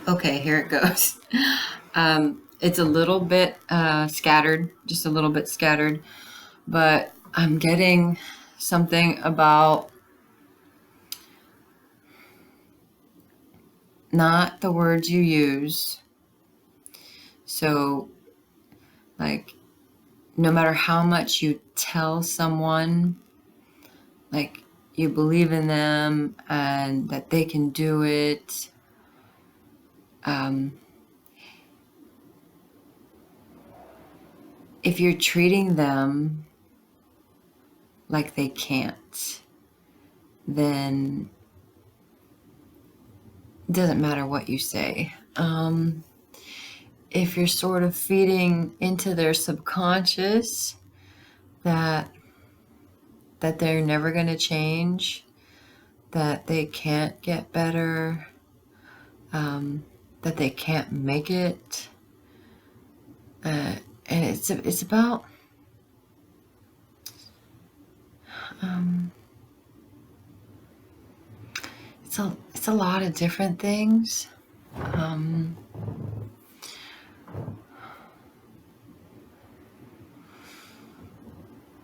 Okay, here it goes. It's a little bit scattered, just a little bit scattered, but I'm getting something about not the words you use. So, like, no matter how much you tell someone, like, you believe in them and that they can do it, um, if you're treating them like they can't, then it doesn't matter what you say. If you're sort of feeding into their subconscious that they're never going to change, that they can't get better, that they can't make it, and it's about it's a lot of different things.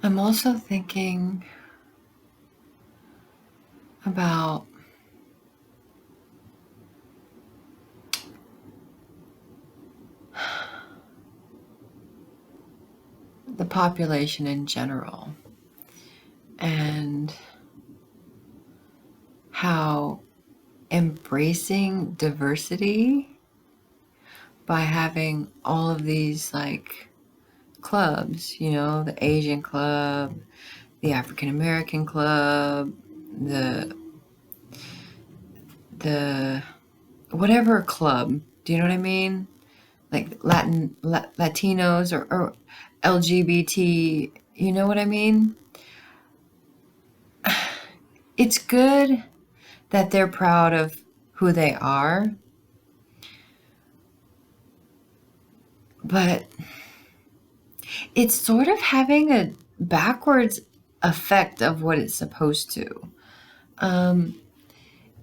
I'm also thinking about the population in general and how embracing diversity by having all of these like clubs, the Asian club, the African American club, the whatever club, do you know what I mean? Like Latinos or LGBT, you know what I mean? It's good that they're proud of who they are, but it's sort of having a backwards effect of what it's supposed to.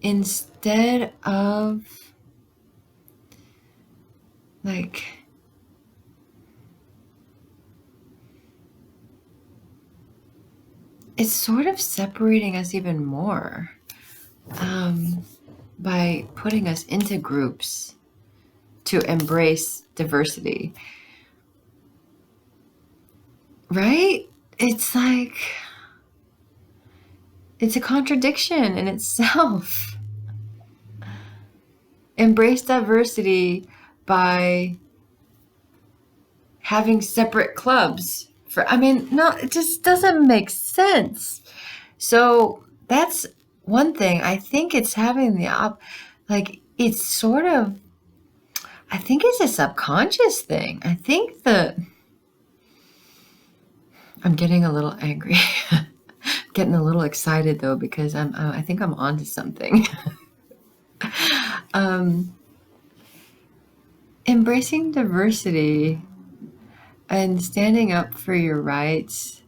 Instead of like it's sort of separating us even more by putting us into groups to embrace diversity. Right? It's like it's a contradiction in itself. Embrace diversity by having separate clubs no, it just doesn't make sense. So that's one thing. I think it's having it's sort of, I think it's a subconscious thing. I'm getting a little angry. Getting a little excited though, because I think I'm onto something. Embracing diversity and standing up for your rights,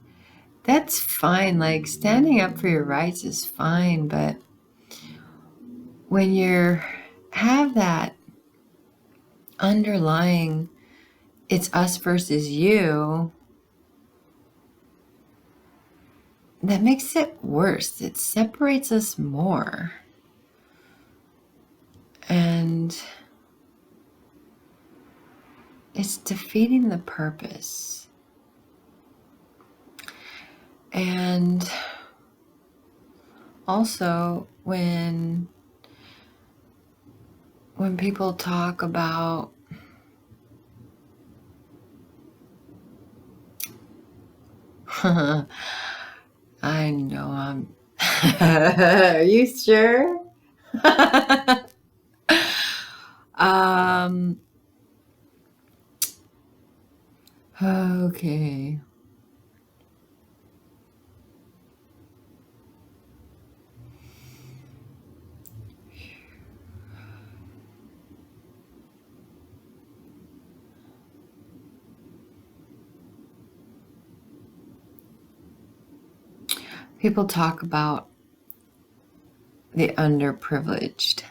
that's fine. Like, standing up for your rights is fine, but when you have that underlying, it's us versus you, that makes it worse. It separates us more. And it's defeating the purpose. And also when people talk about I know are you sure? Okay. People talk about the underprivileged.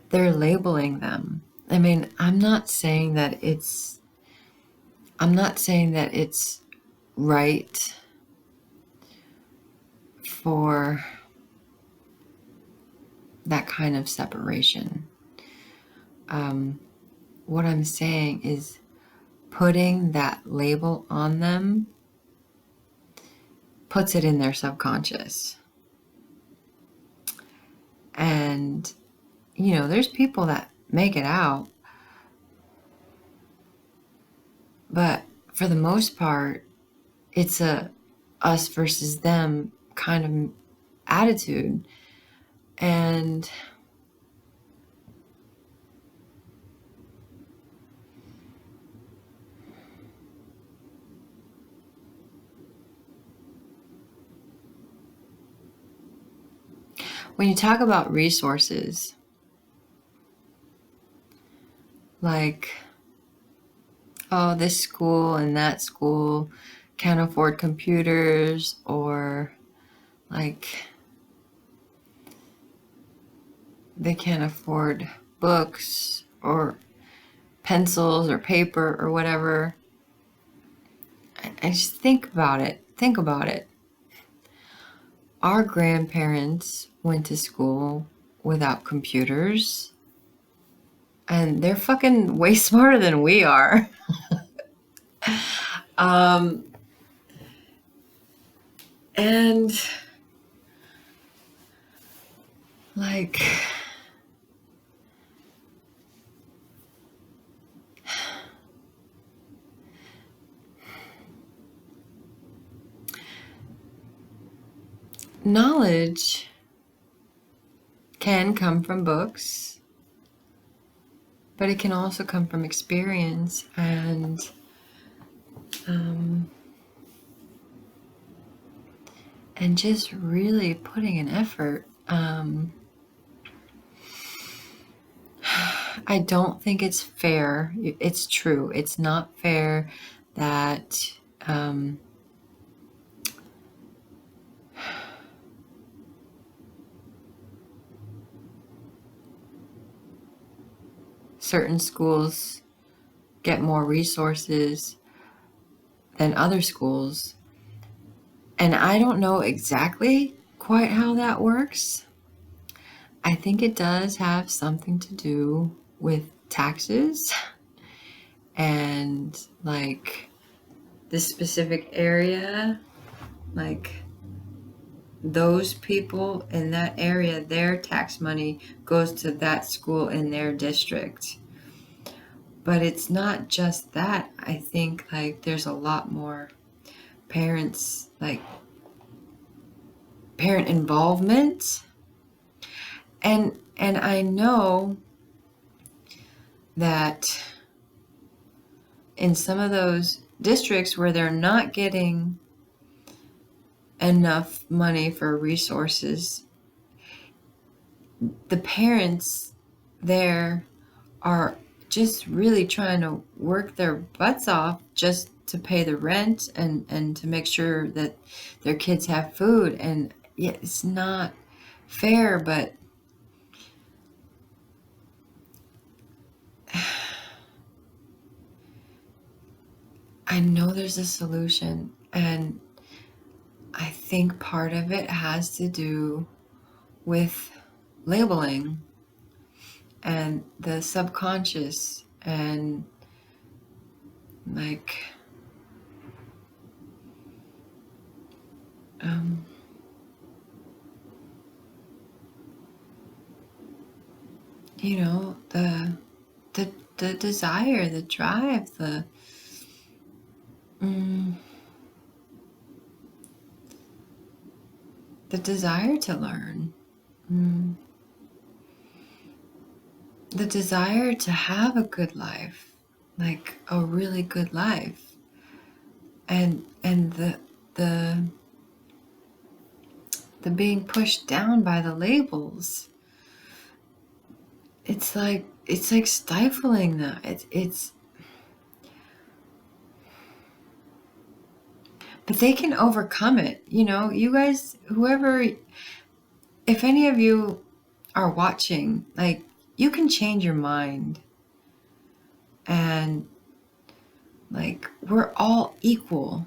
they're labeling them. I mean, I'm not saying that it's right for that kind of separation. What I'm saying is putting that label on them puts it in their subconscious. And, there's people that make it out, but for the most part, it's a us versus them kind of attitude. And when you talk about resources, like, oh, this school and that school can't afford computers, or like they can't afford books or pencils or paper or whatever. I just think about it. Our grandparents went to school without computers, and they're fucking way smarter than we are. And like, knowledge can come from books, but it can also come from experience and just really putting an effort. I don't think it's fair. It's true. It's not fair that certain schools get more resources than other schools. And I don't know exactly quite how that works. I think it does have something to do with taxes and like this specific area, like those people in that area, their tax money goes to that school in their district. But it's not just that. I think like there's a lot more parents, like parent involvement. And I know that in some of those districts where they're not getting enough money for resources, the parents there are just really trying to work their butts off just to pay the rent and to make sure that their kids have food. And yeah, it's not fair, but I know there's a solution, and I think part of it has to do with labeling and the subconscious and like the desire, the drive, the desire to learn, the desire to have a good life, like a really good life, and the being pushed down by the labels. It's like stifling them. It's but they can overcome it. You guys, whoever, if any of you are watching, like, you can change your mind. And like, we're all equal.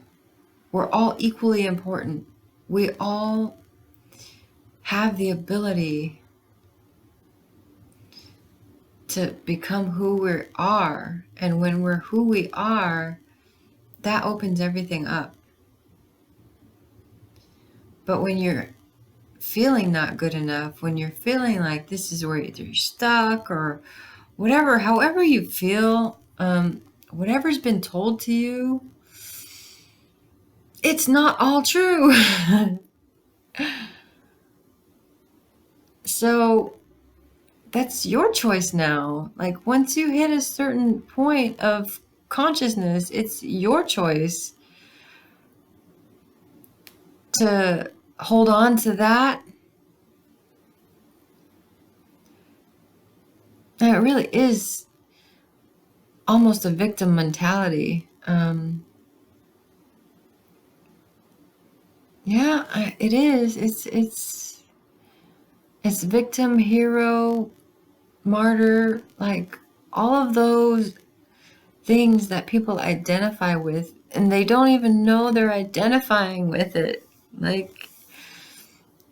We're all equally important. We all have the ability to become who we are. And when we're who we are, that opens everything up. But when you're feeling not good enough, when you're feeling like this is where you're stuck or whatever, however you feel, whatever's been told to you, it's not all true. So that's your choice now. Like, once you hit a certain point of consciousness, it's your choice to hold on to that. And it really is almost a victim mentality. Yeah, it is. It's victim, hero, martyr, like all of those things that people identify with, and they don't even know they're identifying with it. Like,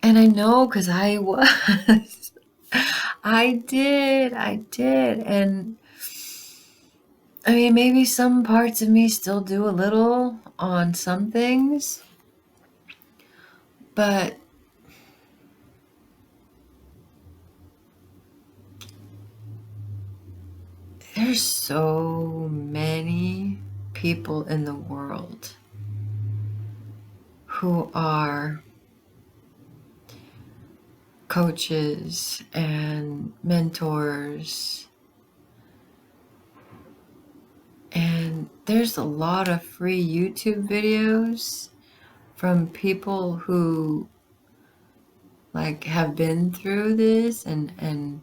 and I know because I was. I did. And I mean, maybe some parts of me still do a little on some things, but there's so many people in the world who are coaches and mentors, and there's a lot of free YouTube videos from people who like have been through this and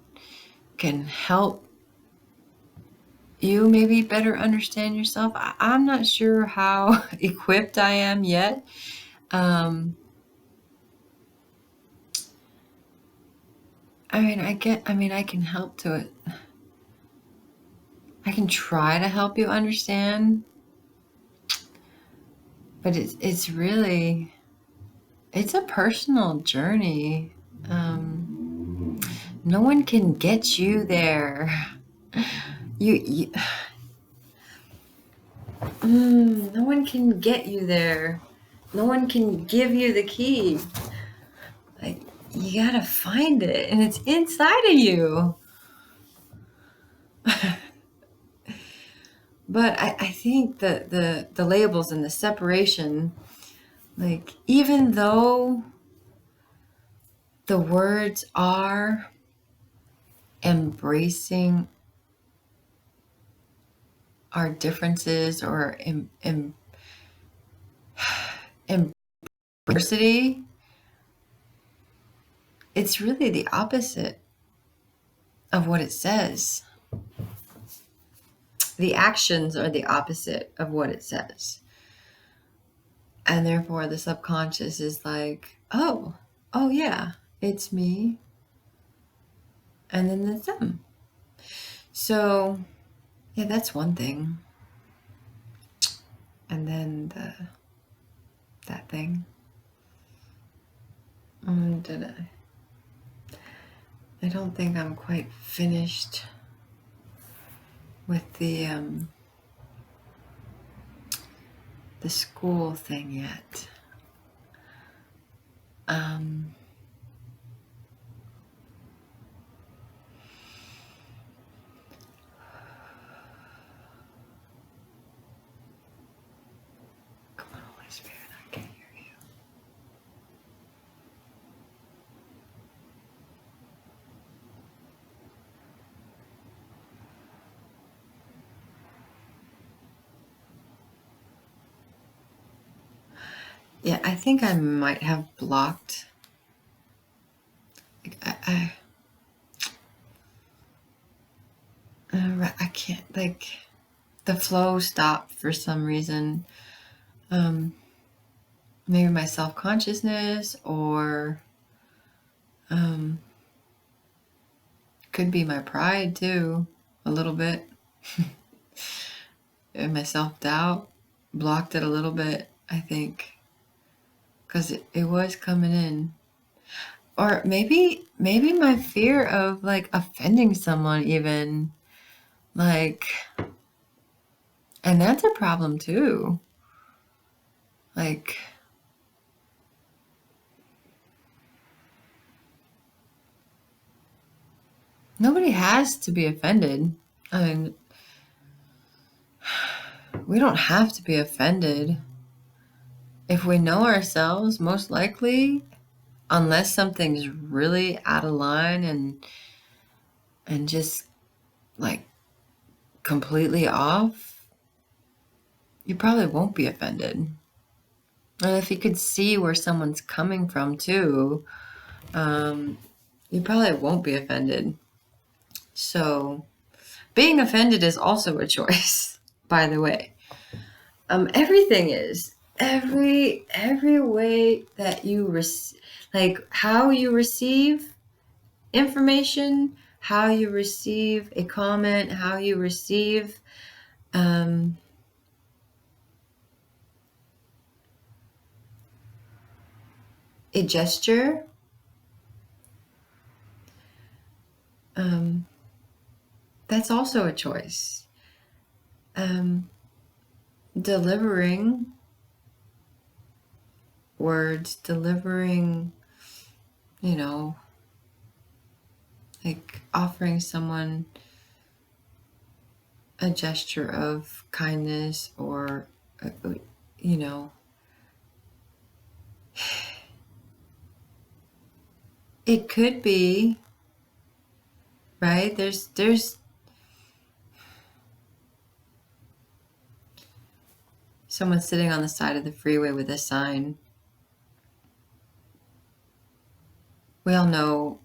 can help you maybe better understand yourself. I'm not sure how equipped I am yet. I can help to it. I can try to help you understand, but it's really, it's a personal journey. No one can get you there. You no one can get you there. No one can give you the key. Like, you gotta find it, and it's inside of you. But I think that the labels and the separation, like, even though the words are embracing our differences or diversity, it's really the opposite of what it says. The actions are the opposite of what it says. And therefore the subconscious is like, oh yeah, it's me. And then it's them. So yeah, that's one thing. And then that thing. I don't think I'm quite finished with the school thing yet. Come on, Holy Spirit, I can't hear you. Yeah, I think I might have blocked. I can't, like, the flow stopped for some reason. Maybe my self-consciousness, or Could be my pride too, a little bit. And my self-doubt blocked it a little bit, I think, because it was coming in. Or maybe my fear of like offending someone even, like, and that's a problem too. Like, nobody has to be offended. I mean, we don't have to be offended. If we know ourselves, most likely, unless something's really out of line and just like completely off, you probably won't be offended. And if you could see where someone's coming from too, you probably won't be offended. So being offended is also a choice, by the way. Everything is. Every way that you like how you receive information, how you receive a comment, how you receive a gesture, that's also a choice. Delivering words, delivering, like offering someone a gesture of kindness or, you know, it could be, right? There's someone sitting on the side of the freeway with a sign. We all know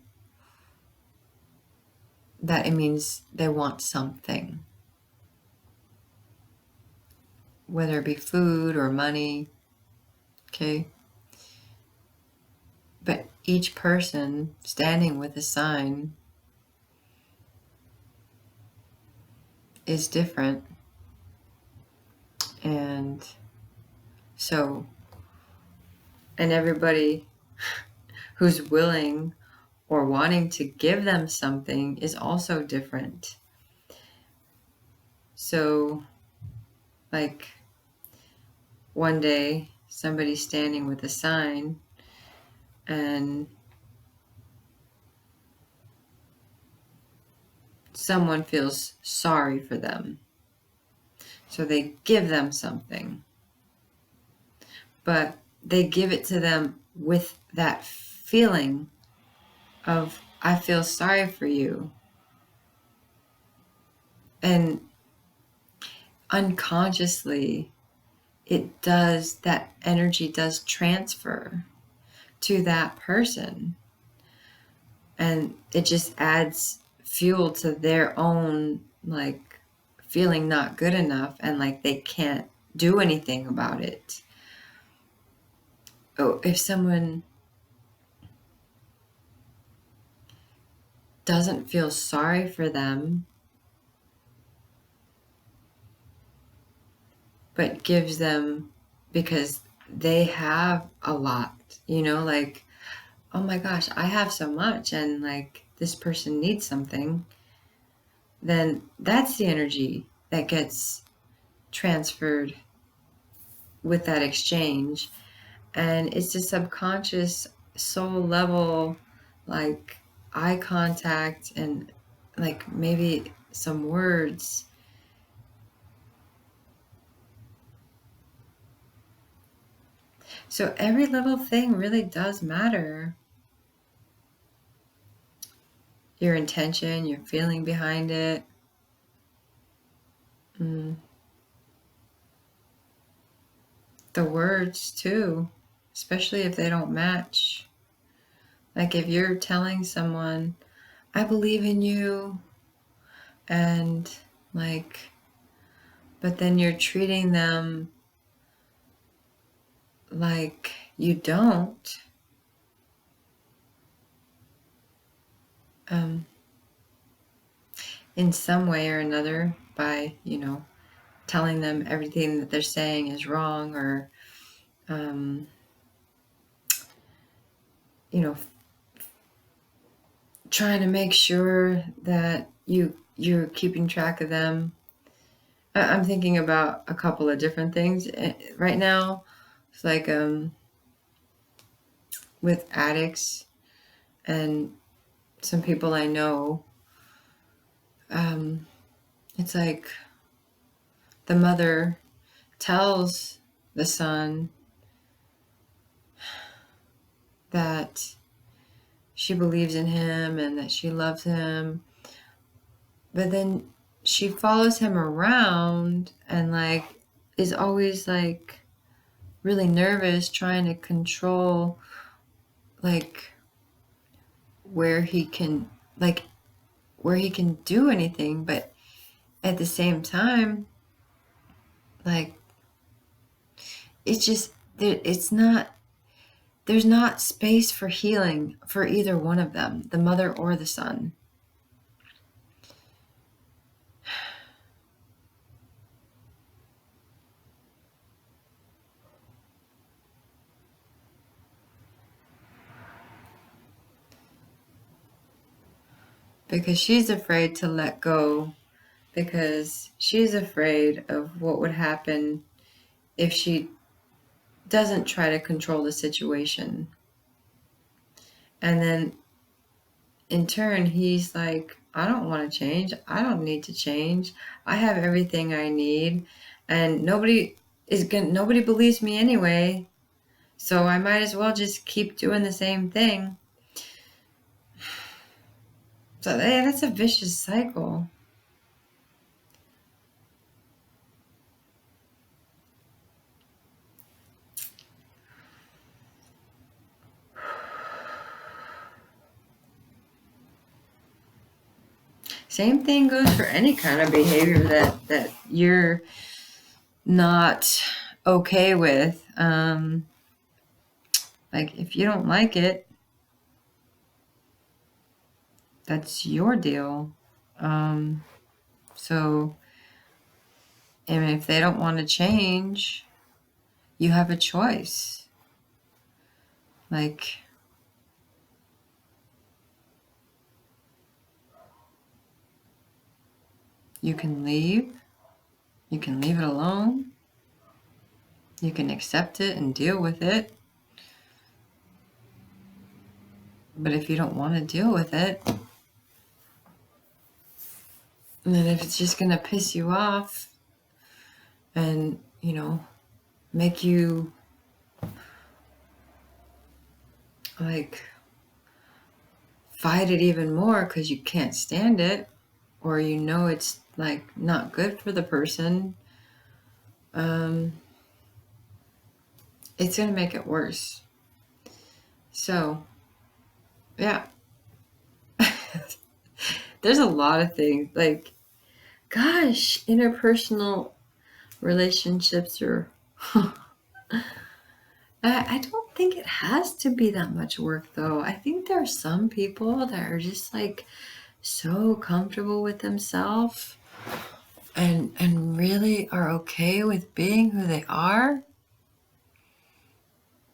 that it means they want something, whether it be food or money, okay? But each person standing with a sign is different. And so, and everybody who's willing or wanting to give them something is also different. So, like, one day somebody's standing with a sign and someone feels sorry for them. So they give them something. But they give it to them with that feeling of, I feel sorry for you. And unconsciously, that energy does transfer to that person. And it just adds fuel to their own, like, feeling not good enough and like they can't do anything about it. Oh, if someone doesn't feel sorry for them, but gives them because they have a lot, like, oh my gosh, I have so much and like this person needs something, then that's the energy that gets transferred with that exchange. And it's a subconscious soul level, like eye contact and like maybe some words. So every little thing really does matter. Your intention, your feeling behind it. The words too, especially if they don't match. Like if you're telling someone, I believe in you, and like, but then you're treating them like you don't, in some way or another by, telling them everything that they're saying is wrong, or, um, you know, trying to make sure that you're keeping track of them. I'm thinking about a couple of different things right now. It's like with addicts and some people I know, it's like the mother tells the son that she believes in him and that she loves him, but then she follows him around and like is always like really nervous, trying to control like where he can like where he can do anything, but at the same time, like it's just there's not space for healing for either one of them, the mother or the son. Because she's afraid to let go, because she's afraid of what would happen if she doesn't try to control the situation. And then in turn, he's like, I don't want to change. I don't need to change. I have everything I need, and nobody believes me anyway. So I might as well just keep doing the same thing. So that's a vicious cycle. Same thing goes for any kind of behavior that you're not okay with. Like if you don't like it, that's your deal. So, and if they don't want to change, you have a choice. Like, you can leave it alone, you can accept it and deal with it. But if you don't want to deal with it, and then if it's just going to piss you off and, make you like fight it even more because you can't stand it, or it's like not good for the person, it's going to make it worse. So, yeah. There's a lot of things like, gosh, interpersonal relationships are I don't think it has to be that much work though. I think there are some people that are just like so comfortable with themselves and really are okay with being who they are.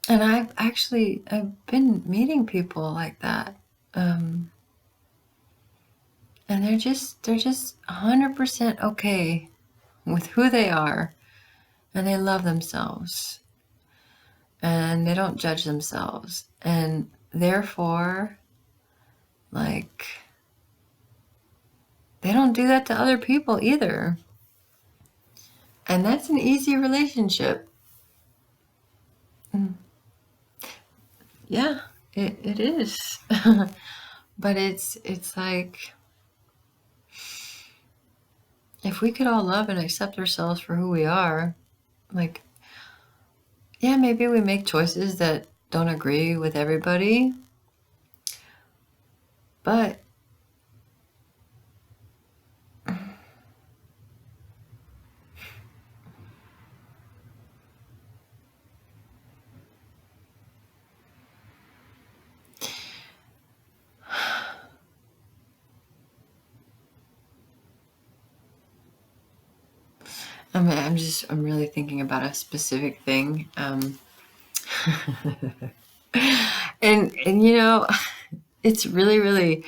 And I've been meeting people like that. And they're just 100% okay with who they are, and they love themselves, and they don't judge themselves, and therefore, like, they don't do that to other people either. And that's an easy relationship. Yeah, it is. But it's like, if we could all love and accept ourselves for who we are, like, yeah, maybe we make choices that don't agree with everybody, but I'm really thinking about a specific thing. And it's really, really,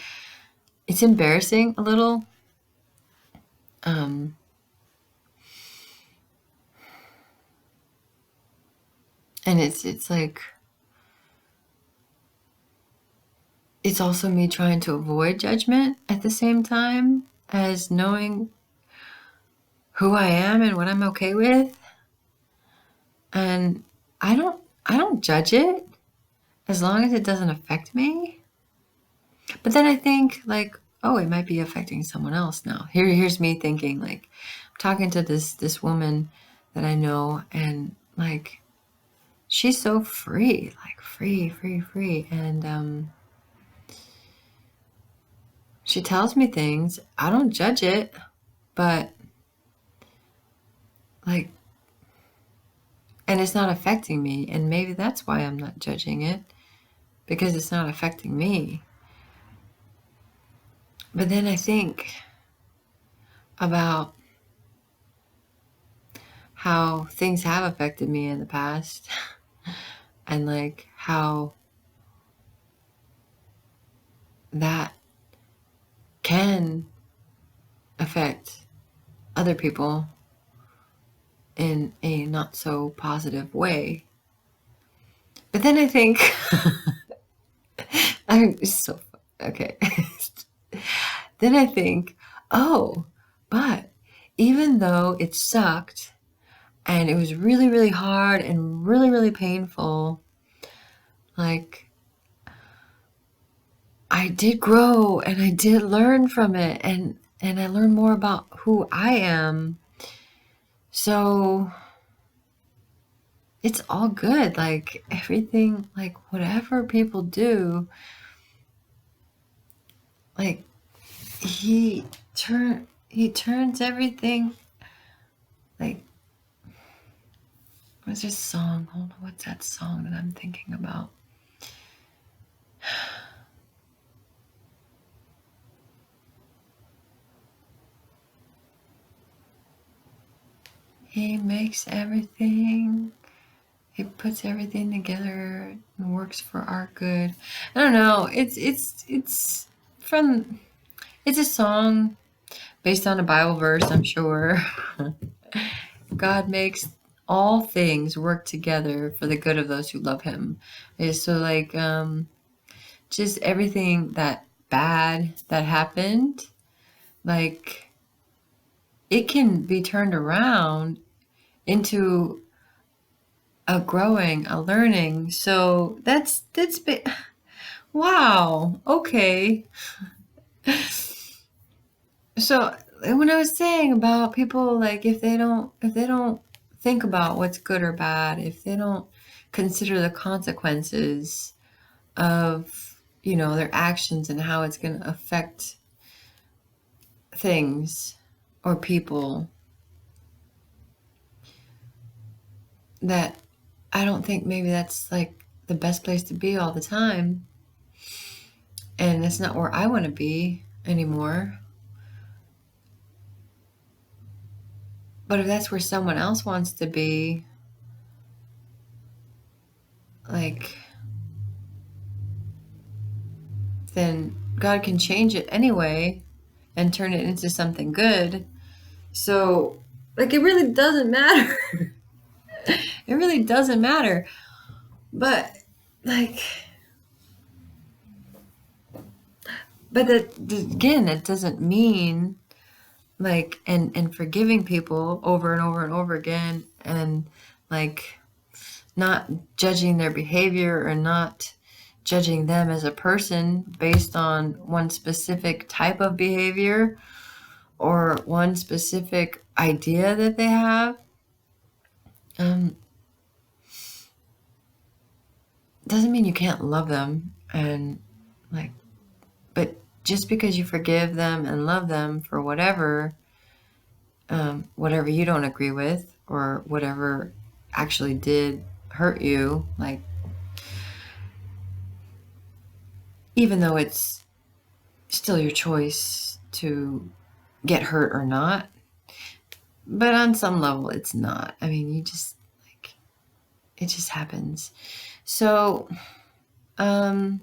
it's embarrassing a little. Um, and it's like, it's also me trying to avoid judgment at the same time as knowing who I am and what I'm okay with. And I don't judge it as long as it doesn't affect me. But then I think like, oh, it might be affecting someone else now. Here's me thinking like, I'm talking to this woman that I know, and like, she's so free, like free, free, free. And she tells me things. I don't judge it, but like, and it's not affecting me. And maybe that's why I'm not judging it, because it's not affecting me. But then I think about how things have affected me in the past and like how that can affect other people in a not so positive way. But then I think, I'm so, okay. Then I think, oh, but even though it sucked and it was really, really hard and really, really painful, like, I did grow and I did learn from it, and I learned more about who I am. So it's all good. Like everything, like whatever people do, like he turns everything, like, what's this song? Hold on, what's that song that I'm thinking about? He makes everything, he puts everything together and works for our good. I don't know. From it's a song based on a Bible verse, I'm sure. God makes all things work together for the good of those who love him. So like just everything that bad that happened, like it can be turned around into a growing, a learning. So that's wow. Okay. So when I was saying about people, like if they don't think about what's good or bad, if they don't consider the consequences of their actions and how it's going to affect things or people, that I don't think maybe that's like the best place to be all the time, and it's not where I want to be anymore. But if that's where someone else wants to be, like, then God can change it anyway and turn it into something good. So, like, it really doesn't matter. It really doesn't matter. But, like, but again, that doesn't mean, like, and forgiving people over and over and over again, and, like, not judging their behavior or not judging them as a person based on one specific type of behavior or one specific idea that they have, um, doesn't mean you can't love them. And like, but just because you forgive them and love them for whatever you don't agree with or whatever actually did hurt you, like, even though it's still your choice to get hurt or not, but on some level, it's not. I mean, you just like it just happens. So, um,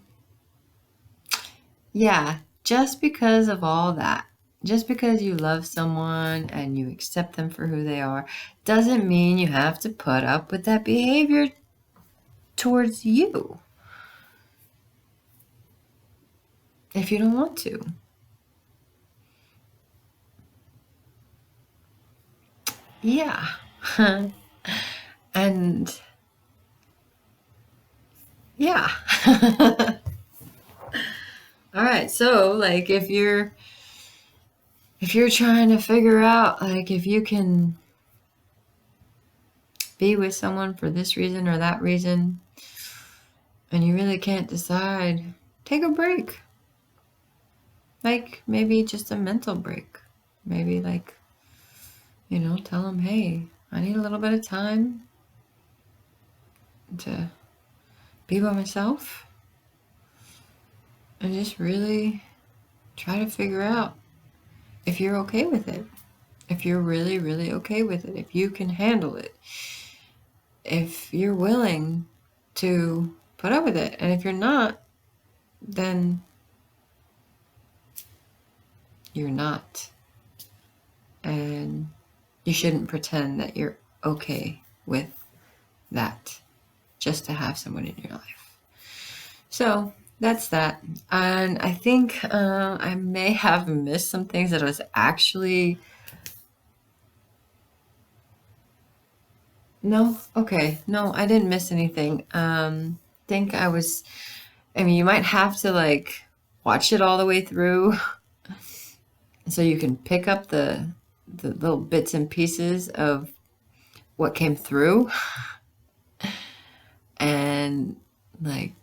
yeah, just because of all that, just because you love someone and you accept them for who they are, doesn't mean you have to put up with that behavior towards you if you don't want to. Yeah. And yeah. All right. So, like if you're trying to figure out like if you can be with someone for this reason or that reason and you really can't decide, take a break. Like maybe just a mental break. Maybe like, tell them, hey, I need a little bit of time to be by myself and just really try to figure out if you're okay with it. If you're really, really okay with it. If you can handle it. If you're willing to put up with it. And if you're not, then you're not. And you shouldn't pretend that you're okay with that just to have someone in your life. So that's that. And I think I may have missed some things that was actually... No? Okay. No, I didn't miss anything. Think I was... I mean, you might have to like watch it all the way through so you can pick up the little bits and pieces of what came through and like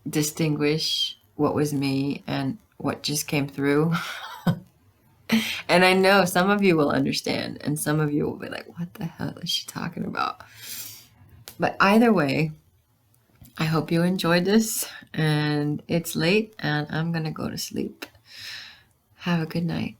distinguish what was me and what just came through. And I know some of you will understand and some of you will be like, what the hell is she talking about? But either way, I hope you enjoyed this, and it's late and I'm gonna go to sleep. Have a good night.